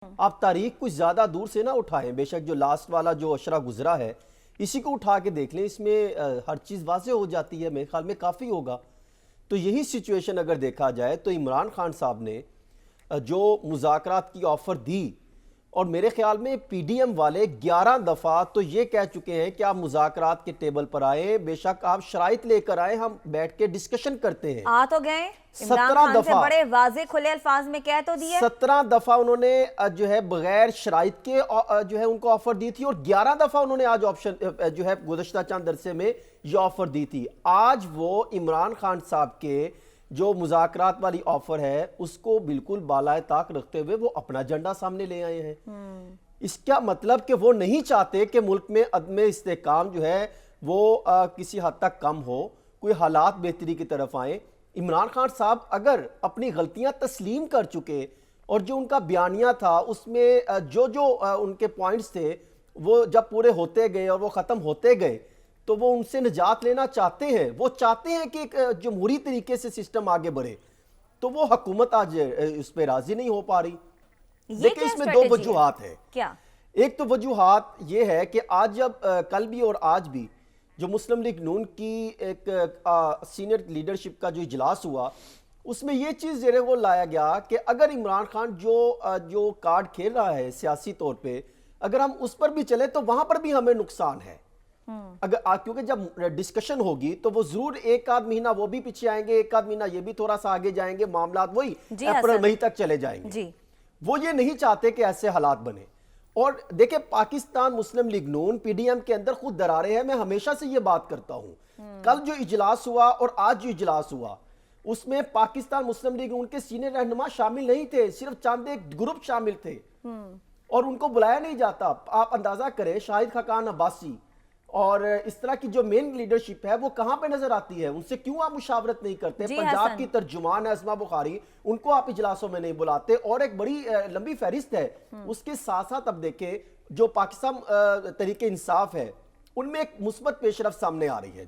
آپ تاریخ کچھ زیادہ دور سے نہ اٹھائیں، بے شک جو لاسٹ والا جو اشرہ گزرا ہے اسی کو اٹھا کے دیکھ لیں، اس میں ہر چیز واضح ہو جاتی ہے، میرے خیال میں کافی ہوگا۔ تو یہی سچویشن اگر دیکھا جائے تو عمران خان صاحب نے جو مذاکرات کی آفر دی، اور میرے خیال میں پی ڈی ایم والے 11 دفعہ تو یہ کہہ چکے ہیں کہ آپ مذاکرات کے ٹیبل پر آئیں، بے شک آپ شرائط لے کر آئیں، ہم بیٹھ کے ڈسکشن کرتے ہیں۔ آ تو گئے عمران خان سے بڑے واضح کھلے الفاظ میں کہہ تو دیے۔ 17 دفعہ انہوں نے جو ہے بغیر شرائط کے جو ہے ان کو آفر دی تھی، اور 11 دفعہ انہوں نے آج آپشن جو ہے گزشتہ چند عرصے میں یہ آفر دی تھی۔ آج وہ عمران خان صاحب کے جو مذاکرات والی آفر ہے اس کو بالکل بالائے طاق رکھتے ہوئے وہ اپنا ایجنڈا سامنے لے آئے ہیں۔ اس کا مطلب کہ وہ نہیں چاہتے کہ ملک میں عدم استحکام جو ہے وہ کسی حد تک کم ہو، کوئی حالات بہتری کی طرف آئیں۔ عمران خان صاحب اگر اپنی غلطیاں تسلیم کر چکے اور جو ان کا بیانیہ تھا اس میں جو ان کے پوائنٹس تھے وہ جب پورے ہوتے گئے اور وہ ختم ہوتے گئے تو وہ ان سے نجات لینا چاہتے ہیں، وہ چاہتے ہیں کہ ایک جمہوری طریقے سے سسٹم آگے بڑھے، تو وہ حکومت آج اس پہ راضی نہیں ہو پا رہی۔ دیکھیں اس میں دو وجوہات ہیں۔ کیا؟ ایک تو وجوہات یہ ہے کہ آج جب کل بھی اور آج بھی جو مسلم لیگ نون کی ایک سینئر لیڈرشپ کا جو اجلاس ہوا اس میں یہ چیز زیر غور لایا گیا کہ اگر عمران خان جو کارڈ کھیل رہا ہے سیاسی طور پہ، اگر ہم اس پر بھی چلیں تو وہاں پر بھی ہمیں نقصان ہے۔ کیونکہ جب ڈسکشن ہوگی تو وہ ضرور ایک آدھ مہینہ وہ بھی پیچھے آئیں گے، ایک آدھ مہینہ یہ بھی تھوڑا سا آگے جائیں گے، معاملات وہی اپریل مئی تک چلے جائیں گے۔ وہ یہ نہیں چاہتے کہ ایسے حالات بنے۔ اور دیکھیں پاکستان مسلم لیگ نون پی ڈی ایم کے اندر خود درارے ہیں، میں ہمیشہ سے یہ بات کرتا ہوں۔ کل جو اجلاس ہوا اور آج جو اجلاس ہوا اس میں پاکستان مسلم لیگ نون کے سینئر رہنما شامل نہیں تھے، صرف چند ایک گروپ شامل تھے اور ان کو بلایا نہیں جاتا۔ آپ اندازہ کریں شاہد خاقان عباسی اور اس طرح کی جو مین لیڈرشپ ہے وہ کہاں پہ نظر آتی ہے؟ ان سے کیوں آپ مشاورت نہیں کرتے؟ پنجاب کی ترجمان ہے اسما بخاری، ان کو آپ اجلاسوں میں نہیں بلاتے، اور ایک بڑی لمبی فہرست ہے۔ اس کے ساتھ ساتھ اب دیکھیں جو پاکستان تحریک انصاف ہے ان میں ایک مثبت پیش رفت سامنے آ رہی ہے۔